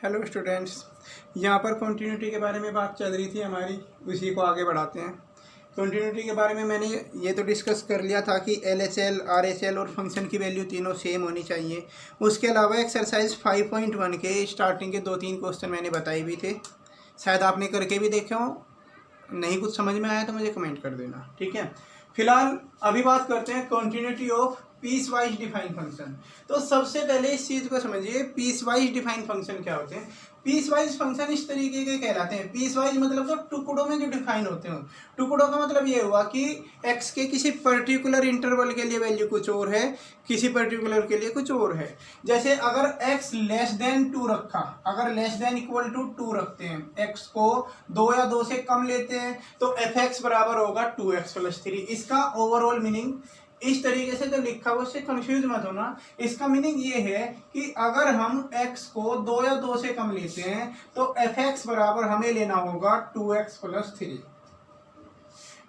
Hello students, यहाँ पर continuity के बारे में बात चल रही थी हमारी, उसी को आगे बढ़ाते हैं। कॉन्टीन्यूटी के बारे में मैंने ये तो डिस्कस कर लिया था कि LHL, RHL और फंक्शन की वैल्यू तीनों सेम होनी चाहिए। उसके अलावा एक्सरसाइज 5.1 के स्टार्टिंग के 2-3 क्वेश्चन मैंने बताए भी थे, शायद आपने करके भी देखे हो। नहीं कुछ समझ में आया तो मुझे कमेंट कर देना, ठीक है। फिलहाल अभी बात करते हैं continuity of peace wise defined function. तो सबसे पहले इस चीज को समझिए, पीस वाइज डिफाइंड फंक्शन क्या होते हैं। पीस वाइज फंक्शन इस तरीके के कहलाते हैं। पीस वाइज मतलब जो टुकड़ों में जो डिफाइन होते हो। टुकड़ों का मतलब ये हुआ कि x के किसी पर्टिकुलर इंटरवल के लिए वैल्यू कुछ और है, किसी पर्टिकुलर के लिए कुछ और है। जैसे अगर x लेस देन 2 रखा, अगर लेस देन इक्वल टू 2 रखते हैं, x को 2 या 2 से कम लेते हैं, तो fx बराबर होगा 2x + 3। इसका ओवरऑल मीनिंग इस तरीके से जो लिखा हुआ उससे कंफ्यूज मत होना। इसका मीनिंग ये है कि अगर हम x को 2 या 2 से कम लेते हैं तो fx बराबर हमें लेना होगा 2x + 3।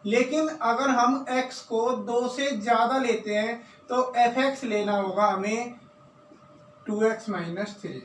लेकिन अगर हम x को 2 से ज्यादा लेते हैं तो fx लेना होगा हमें 2x - 3।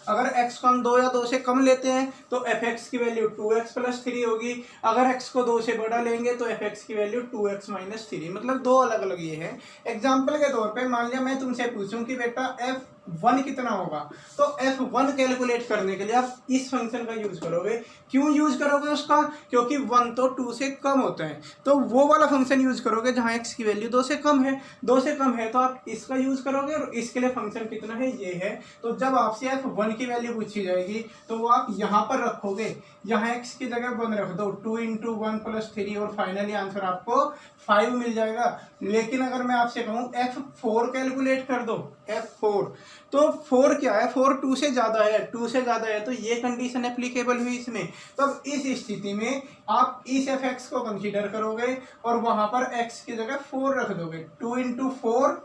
अगर x को हम 2 या 2 से कम लेते हैं तो fx की वैल्यू 2x + 3 होगी। अगर x को 2 से बड़ा लेंगे तो fx की वैल्यू 2x - 3। मतलब दो अलग अलग ये है। एग्जाम्पल के तौर पे मान लिया मैं तुमसे पूछूं कि बेटा f1 कितना होगा, तो f1 कैलकुलेट करने के लिए आप इस फंक्शन का यूज करोगे। क्यों यूज करोगे उसका? क्योंकि 1 तो 2 से कम होता है, तो वो वाला फंक्शन यूज करोगे जहां x की वैल्यू 2 से कम है। 2 से कम है तो आप इसका यूज करोगे, और इसके लिए फंक्शन कितना है ये है। तो जब आपसे f1 की वैल्यू पूछी जाएगी तो वो आप यहाँ पर रखोगे, यहाँ x की जगह 1 रख दो, 2 × 1 + 3 और फाइनली आंसर आपको 5 मिल जाएगा। लेकिन अगर मैं आपसे कहूँ f4 कैलकुलेट कर दो, f4, तो 4 क्या है? 4 2 से ज्यादा है, 2 से ज्यादा है, तो ये कंडीशन एप्लीकेबल हुई इसमें। तब इस स्थिति में आप इस fx को कंसीडर करोगे और वहां पर x की जगह 4 रख दोगे, 2 × 4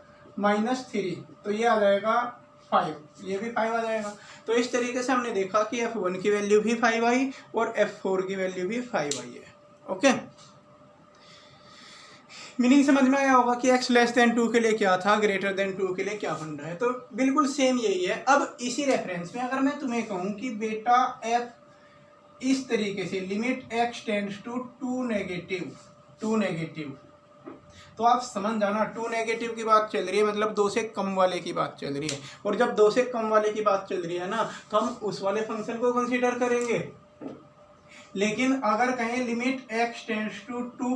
- 3, तो ये आ जाएगा 5, ये भी 5 आ जाएगा। तो इस तरीके से हमने देखा कि f1 की वैल्यू भी 5 आई और f4 की वैल्यू भी 5 आई है। ओके, मीनिंग समझ में आया होगा कि x < 2 के लिए क्या था, ग्रेटर देन 2 के लिए क्या बन रहा है। तो बिल्कुल सेम यही है। अब इसी रेफरेंस में अगर मैं तुम्हें कहूं कि बेटा f इस तरीके से limit x tends to 2 negative, तो आप समझ जाना 2 नेगेटिव की बात चल रही है, मतलब 2 से कम वाले की बात चल रही है। और जब 2 से कम वाले की बात चल रही है ना, तो हम उस वाले फंक्शन को कंसीडर करेंगे। लेकिन अगर कहें limit x tends to 2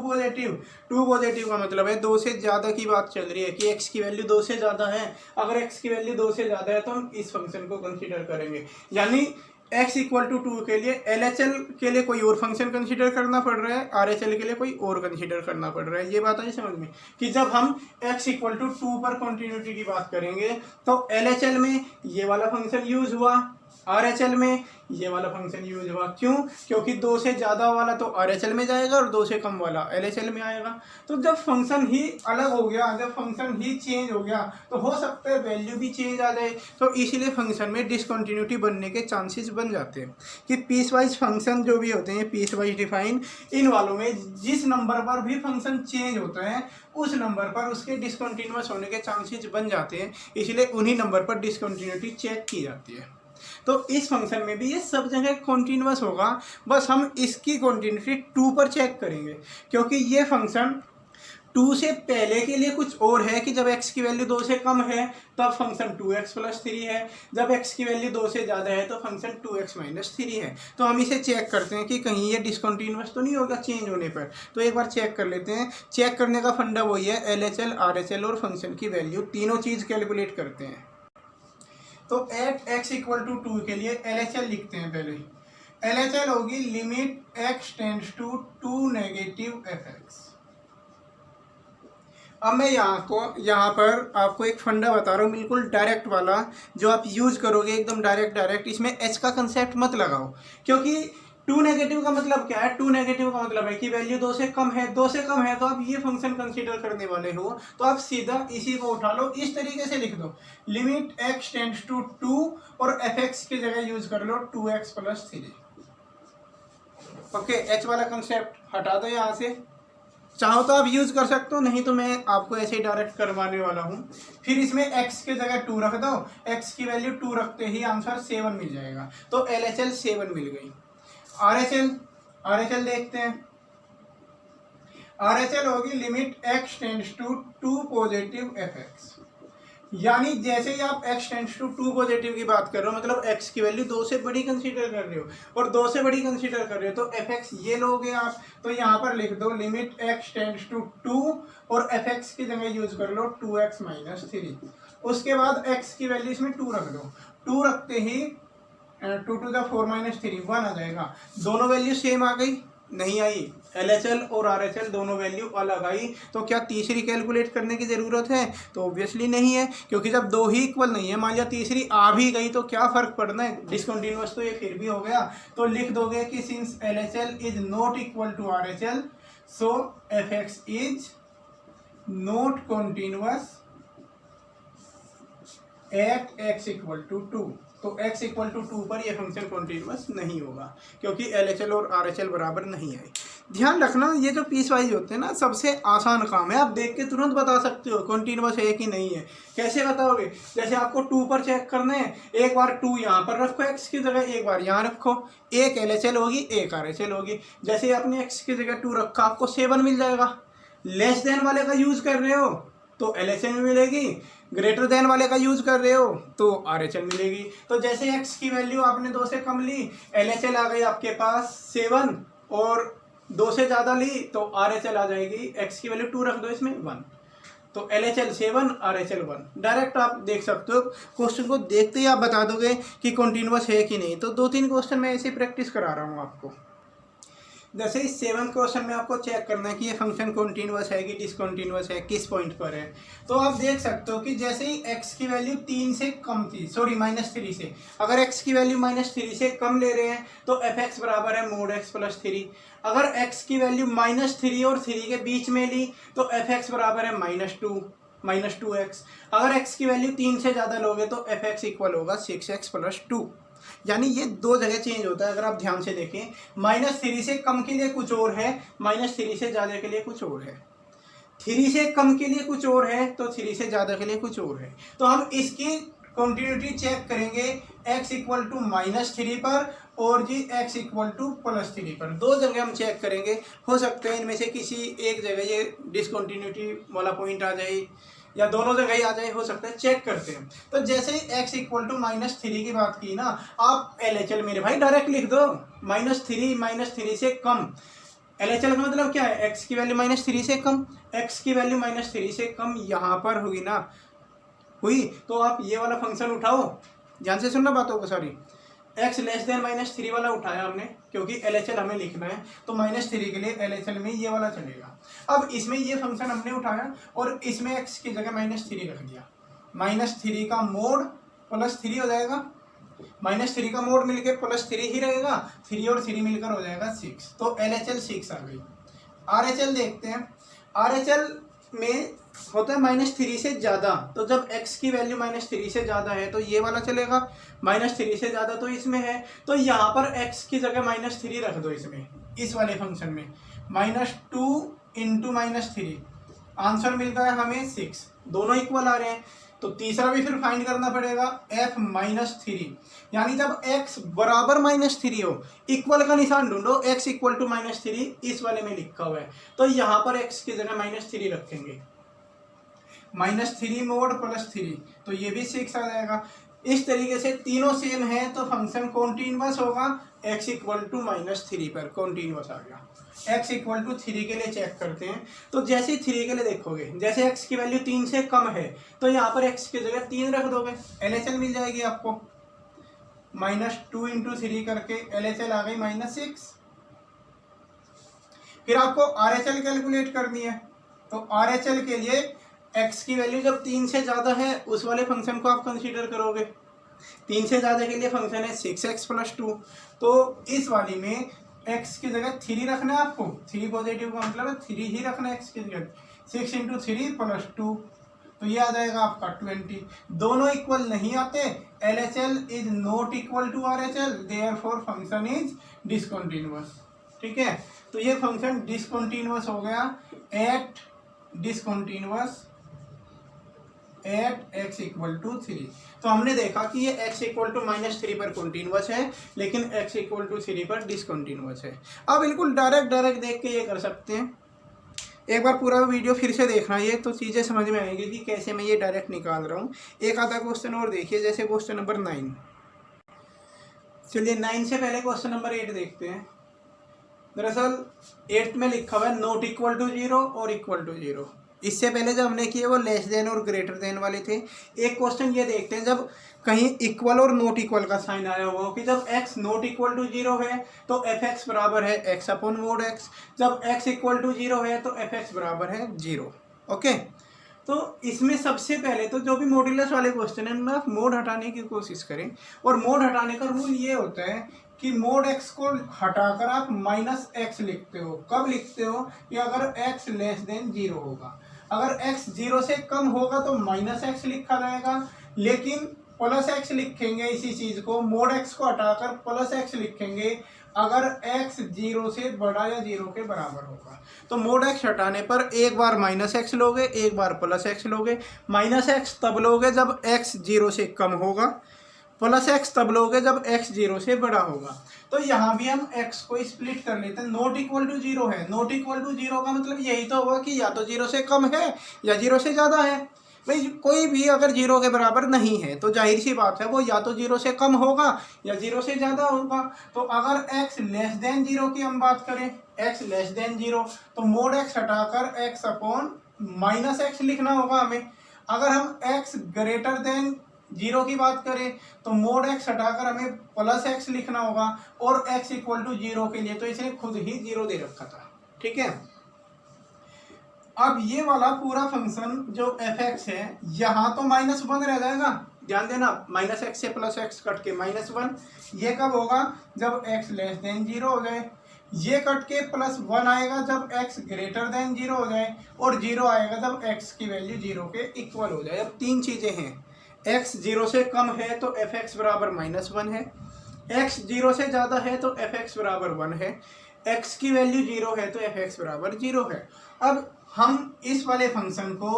positive का मतलब है 2 से ज्यादा की बात चल रही है कि x की वैल्यू 2 से ज्यादा है। अगर x की वैल्यू 2 से ज्यादा है तो हम इस फंक्शन को कंसीडर करेंगे। यानी x = 2 के लिए LHL के लिए कोई और फंक्शन कंसीडर करना पड़ रहा है, RHL के लिए कोई और कंसीडर करना पड़ रहा है। ये बात आई समझ में कि जब हम x = 2 पर कॉन्टिन्यूटी की बात करेंगे तो LHL में ये वाला फंक्शन यूज हुआ, RHL में ये वाला फंक्शन यूज हुआ। क्यों? क्योंकि 2 से ज्यादा वाला तो RHL में जाएगा और 2 से कम वाला LHL में आएगा। तो जब फंक्शन ही अलग हो गया, जब फंक्शन ही चेंज हो गया, तो हो सकता है वैल्यू भी चेंज आ जाए। तो इसीलिए फंक्शन में डिसकंटिन्यूटी बनने के चांसेस बन जाते हैं कि पीस वाइज फंक्शन जो भी होते हैं पीस वाइज डिफाइन, इन वालों में जिस नंबर पर भी फंक्शन चेंज होता है उस नंबर पर उसके डिसकंटिन्यूअस होने के चांसेस बन जाते हैं। इसलिए उन्हीं नंबर पर डिसकंटिन्यूटी चेक की जाती है। तो इस फंक्शन में भी ये सब जगह कॉन्टिन्यूअस होगा, बस हम इसकी कॉन्टिन्यूटी 2 पर चेक करेंगे, क्योंकि ये फंक्शन 2 से पहले के लिए कुछ और है कि जब x की वैल्यू 2 से कम है तब फंक्शन 2x + 3 है, जब x की वैल्यू 2 से ज़्यादा है तो फंक्शन 2x - 3 है। तो हम इसे चेक करते हैं कि कहीं ये डिसकंटिन्यूअस तो नहीं होगा चेंज होने पर। तो एक बार चेक कर लेते हैं। चेक करने का फंडा वही है, LHL, RHL और फंक्शन की वैल्यू तीनों चीज़ कैलकुलेट करते हैं। तो एट x = 2 के लिए LHL लिखते हैं। पहले LHL होगी limit x tends to 2 negative fx। अब मैं यहाँ पर आपको एक फंडा बता रहा हूँ, बिल्कुल डायरेक्ट वाला, जो आप यूज करोगे एकदम डायरेक्ट। इसमें h का कंसेप्ट मत लगाओ, क्योंकि 2 नेगेटिव का मतलब क्या है? 2 नेगेटिव का मतलब है कि वैल्यू 2 से कम है। 2 से कम है तो आप ये फंक्शन कंसीडर करने वाले हो, तो आप सीधा इसी को उठा लो, इस तरीके से लिख दो लिमिट x टेंड्स टू 2 और fx की जगह यूज कर लो 2x + 3। ओके, h वाला कंसेप्ट हटा दो यहाँ से। चाहो तो आप यूज़ कर सकते हो, नहीं तो मैं आपको ऐसे ही डायरेक्ट करवाने वाला हूँ। फिर इसमें x के जगह 2 रख दो, x की वैल्यू 2 रखते ही आंसर 7 मिल जाएगा। तो LHL 7 मिल गई। RHL देखते हैं। RHL होगी limit x tends to 2 positive fx, यानी जैसे ही आप x टेंड्स टू 2 पॉजिटिव की बात कर रहे हो, मतलब x की वैल्यू 2 से बड़ी कंसीडर कर रहे हो और 2 से बड़ी कंसीडर कर रहे हो, तो fx ये लोगे आप, तो यहाँ पर लिख दो लिमिट x टेंड्स टू 2 और fx की जगह यूज कर लो 2x माइनस 3। उसके बाद x की वैल्यू इसमें 2 रख दो, 2 रखते ही 2 टू द 4 माइनस 3 1 आ जाएगा। दोनों वैल्यू सेम आ गई? नहीं आई। LHL और RHL दोनों वैल्यू अलग आई, तो क्या तीसरी कैलकुलेट करने की ज़रूरत है? तो ऑब्वियसली नहीं है, क्योंकि जब दो ही इक्वल नहीं है, मान लिया तीसरी आ भी गई तो क्या फ़र्क पड़ना है, डिसकंटिन्यूअस तो ये फिर भी हो गया। तो लिख दोगे कि since LHL is not equal to RHL so fx is not continuous at x equal to 2। तो x इक्वल टू 2 पर यह फंक्शन कॉन्टिन्यूअस नहीं होगा, क्योंकि LHL और RHL बराबर नहीं आए। ध्यान रखना, ये जो पीस वाइज होते हैं ना, सबसे आसान काम है, आप देख के तुरंत बता सकते हो कॉन्टिन्यूअस है कि नहीं है। कैसे बताओगे? जैसे आपको 2 पर चेक करना है, एक बार 2 यहाँ पर रखो x की जगह, एक बार यहाँ रखो, एक LHL होगी एक RHL होगी। जैसे आपने x की जगह 2 रखा, आपको 7 मिल जाएगा। लेस देन वाले का यूज कर रहे हो तो LHL में मिलेगी, ग्रेटर देन वाले का यूज कर रहे हो तो RHL मिलेगी। तो जैसे x की वैल्यू आपने 2 से कम ली, LHL आ गई आपके पास 7, और 2 से ज़्यादा ली तो RHL आ जाएगी, x की वैल्यू 2 रख दो इसमें 1, तो LHL 7 RHL 1। डायरेक्ट आप देख सकते हो, क्वेश्चन को देखते ही आप बता दोगे कि कॉन्टिन्यूअस है कि नहीं। तो 2-3 क्वेश्चन मैं ऐसे प्रैक्टिस करा रहा हूँ आपको। जैसे इस 7th क्वेश्चन में आपको चेक करना है कि ये फंक्शन कॉन्टिन्यूअस है कि डिसकंटिन्यूअस है, किस पॉइंट पर है। तो आप देख सकते हो कि जैसे ही x की वैल्यू 3 से कम थी, सॉरी -3 से, अगर x की वैल्यू -3 से कम ले रहे हैं तो fx बराबर है mod x प्लस 3। अगर x की वैल्यू -3 और 3 के बीच में ली तो fx बराबर है -2x। अगर x की वैल्यू 3 से ज़्यादा लोगे तो fx इक्वल होगा 6x प्लस 2। यानी ये 2 जगह चेंज होता है, अगर आप ध्यान से देखें। -3 से कम के लिए कुछ और है, -3 से ज़्यादा के लिए कुछ और है, 3 से कम के लिए कुछ और है, तो 3 से ज़्यादा के लिए कुछ और है। तो हम इसकी कॉन्टिन्यूटी चेक करेंगे x इक्वल टू -3 पर और जी x इक्वल टू +3 पर। 2 जगह हम चेक करेंगे, हो सकता है इनमें से किसी एक जगह ये डिसकंटिन्यूटी वाला पॉइंट आ जाए या दोनों जगह ही आ जाए, हो सकता है, चेक करते हैं। तो जैसे ही x इक्वल टू -3 की बात की ना, आप LHL मेरे भाई डायरेक्ट लिख दो, -3 से कम। LHL का मतलब क्या है? x की वैल्यू -3 से कम, x की वैल्यू -3 से कम यहाँ पर हुई ना, हुई, तो आप ये वाला फंक्शन उठाओ, ध्यान से सुनना बातों को सारी। x लेस देन -3 वाला उठाया हमने, क्योंकि LHL हमें लिखना है, तो -3 के लिए LHL में ये वाला चलेगा। अब इसमें ये फंक्शन हमने उठाया और इसमें x की जगह -3 रख दिया, -3 का मोड +3 हो जाएगा, -3 का मोड मिलके +3 ही रहेगा, 3 और 3 मिलकर हो जाएगा 6, तो LHL 6 आ गई। RHL देखते हैं। RHL में होता है -3 से ज़्यादा, तो जब x की वैल्यू -3 से ज़्यादा है तो ये वाला चलेगा, -3 से ज़्यादा तो इसमें है, तो यहाँ पर x की जगह -3 रख दो इसमें, इस वाले फंक्शन में, -2 इंटू -3, आंसर मिल गया हमें 6, दोनों इक्वल आ रहे हैं। तो तीसरा भी फिर फाइंड करना पड़ेगा, f -3, यानी जब x बराबर -3 हो, इक्वल का निशान ढूंढो, x इक्वल टू -3 इस वाले में लिखा हुआ है, तो यहाँ पर x की जगह -3 रखेंगे, -3 मोड +3, तो ये भी 6 आ जाएगा। इस तरीके से तीनों सेम है तो फंक्शन कॉन्टिन्यूअस होगा, x इक्वल टू -3 पर कॉन्टिन्यूअस आ गया। x इक्वल टू 3 के लिए चेक करते हैं, तो जैसे 3 के लिए देखोगे, जैसे x की वैल्यू 3 से कम है तो यहाँ पर x की जगह 3 रख दोगे, LHL मिल जाएगी आपको, -2 इंटू 3 करके LHL आ गई -6। फिर आपको RHL कैलकुलेट करनी है, तो RHL के लिए x की वैल्यू जब 3 से ज़्यादा है उस वाले फंक्शन को आप कंसीडर करोगे, 3 से ज़्यादा के लिए फंक्शन है 6x प्लस 2, तो इस वाली में x की जगह 3 रखना है आपको, 3 पॉजिटिव का मतलब है 3 ही रखना है x की जगह, 6 इंटू 3 प्लस 2, तो ये आ जाएगा आपका 20। दोनों इक्वल नहीं आते, LHL is not equal to RHL, therefore function is discontinuous. ठीक है, तो ये फंक्शन डिसकंटिन्यूअस हो गया, at discontinuous at x equal to 3। तो हमने देखा कि ये x इक्वल टू -3 पर कंटिन्यूअस है, लेकिन x इक्वल टू 3 पर डिसकंटिन्यूअस है। अब बिल्कुल डायरेक्ट देख के ये कर सकते हैं। एक बार पूरा वीडियो फिर से देखना, ये तो चीज़ें समझ में आएंगी कि कैसे मैं ये डायरेक्ट निकाल रहा हूँ। एक आधा क्वेश्चन और देखिए, जैसे क्वेश्चन नंबर 9। चलिए 9 से पहले क्वेश्चन नंबर 8 देखते हैं। दरअसल 8 में लिखा हुआ है नॉट इक्वल टू 0 और इक्वल टू 0। इससे पहले जब हमने किए वो लेस देन और ग्रेटर देन वाले थे। एक क्वेश्चन ये देखते हैं, जब कहीं इक्वल और नॉट इक्वल का साइन आया हुआ हो कि जब x नॉट इक्वल टू 0 है तो fx बराबर है x अपॉन मोड x, जब x इक्वल टू 0 है तो fx बराबर है 0। ओके, तो इसमें सबसे पहले तो जो भी मॉड्यूलस वाले क्वेश्चन है उनमें आप मोड हटाने की कोशिश करें। और मोड हटाने का रूल ये होता है कि मोड x को हटाकर आप -x लिखते हो। कब लिखते हो? कि अगर x लेस देन 0 होगा। अगर x 0 से कम होगा तो -x लिखा जाएगा, लेकिन +x लिखेंगे इसी चीज़ को, मोड x को हटाकर +x लिखेंगे अगर x 0 से बड़ा या 0 के बराबर होगा। तो मोड x हटाने पर एक बार -x लोगे, एक बार +x लोगे। -x तब लोगे जब x 0 से कम होगा, +x तब लोगे जब x 0 से बड़ा होगा। तो यहाँ भी हम x को स्प्लिट कर लेते हैं। नॉट इक्वल टू 0 है, नॉट इक्वल टू 0 का मतलब यही तो होगा कि या तो 0 से कम है या 0 से ज़्यादा है। भाई कोई भी अगर 0 के बराबर नहीं है तो जाहिर सी बात है वो या तो 0 से कम होगा या 0 से ज़्यादा होगा। तो अगर x लेस देन 0 की हम बात करें, x लेस देन 0, तो मोड x हटाकर x अपॉन -x लिखना होगा हमें। अगर हम x ग्रेटर देन 0 की बात करें तो मोड x हटाकर हमें +x लिखना होगा। और x इक्वल टू 0 के लिए तो इसने खुद ही 0 दे रखा था। ठीक है, अब ये वाला पूरा फंक्शन जो fx है यहाँ तो -1 रह जाएगा। ध्यान देना, -x से +x कट के -1। ये कब होगा? जब x लेस देन 0 हो जाए। ये कट के +1 आएगा जब x ग्रेटर देन 0 हो जाए, और 0 आएगा जब x की वैल्यू 0 के इक्वल हो जाए। अब तीन चीज़ें हैं, x 0 से कम है तो fx बराबर -1 है, x 0 से ज़्यादा है तो fx बराबर 1 है, x की वैल्यू 0 है तो fx बराबर 0 है। अब हम इस वाले फंक्शन को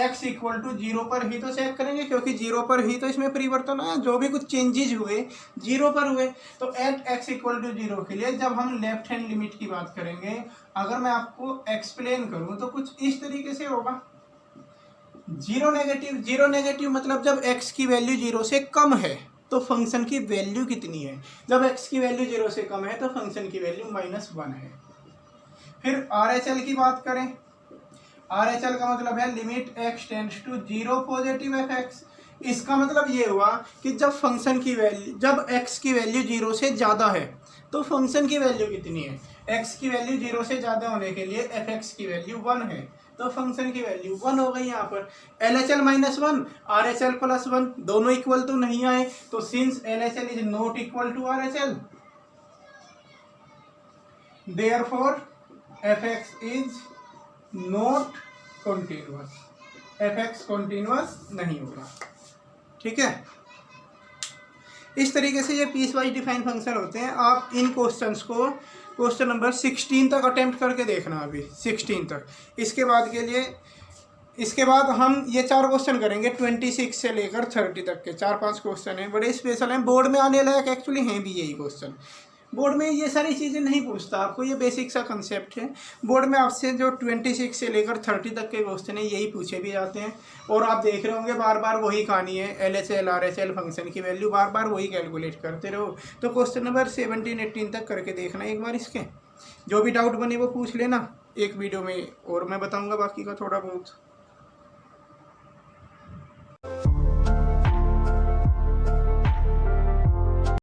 x इक्वल टू 0 पर ही तो चेक करेंगे, क्योंकि 0 पर ही तो इसमें परिवर्तन आया, जो भी कुछ चेंजेज हुए 0 पर हुए। तो एट x इक्वल टू 0 के लिए जब हम लेफ्ट हैंड लिमिट की बात करेंगे, अगर मैं आपको एक्सप्लेन करूं तो कुछ इस तरीके से होगा। 0 नेगेटिव मतलब जब x की वैल्यू 0 से कम है तो फंक्शन की वैल्यू कितनी है? जब x की वैल्यू 0 से कम है तो फंक्शन की वैल्यू -1 है। फिर RHL की बात करें, RHL का मतलब है limit x tends to 0 positive fx। इसका मतलब ये हुआ कि जब फंक्शन की वैल्यू, जब x की वैल्यू 0 से ज़्यादा है तो फंक्शन की वैल्यू कितनी है? x की वैल्यू 0 से ज़्यादा होने के लिए fx की वैल्यू 1 है, तो फंक्शन की वैल्यू 1 हो गई। यहाँ पर LHL -1 RHL +1 दोनों इक्वल तो नहीं आए, तो since LHL is not equal to RHL, therefore fx is not continuous, fx continuous नहीं होगा। ठीक है, इस तरीके से ये पीस वाइज डिफाइन फंक्शन होते हैं। आप इन क्वेश्चंस को क्वेश्चन नंबर 16 तक अटेम्प्ट करके देखना, अभी 16 तक। इसके बाद हम ये 4 क्वेश्चन करेंगे, 26 से लेकर 30 तक के 4-5 क्वेश्चन हैं, बड़े स्पेशल हैं, बोर्ड में आने लायक एक्चुअली हैं भी यही क्वेश्चन। बोर्ड में ये सारी चीज़ें नहीं पूछता आपको, ये बेसिक सा कंसेप्ट है। बोर्ड में आपसे जो 26 से लेकर 30 तक के क्वेश्चन है यही पूछे भी जाते हैं। और आप देख रहे होंगे बार बार वही कहानी है, LHL RHL फंक्शन की वैल्यू बार बार वही कैलकुलेट करते रहो। तो क्वेश्चन नंबर 17-18 तक करके देखना एक बार, इसके जो भी डाउट बने वो पूछ लेना एक वीडियो में, और मैं बताऊँगा बाकी का थोड़ा बहुत।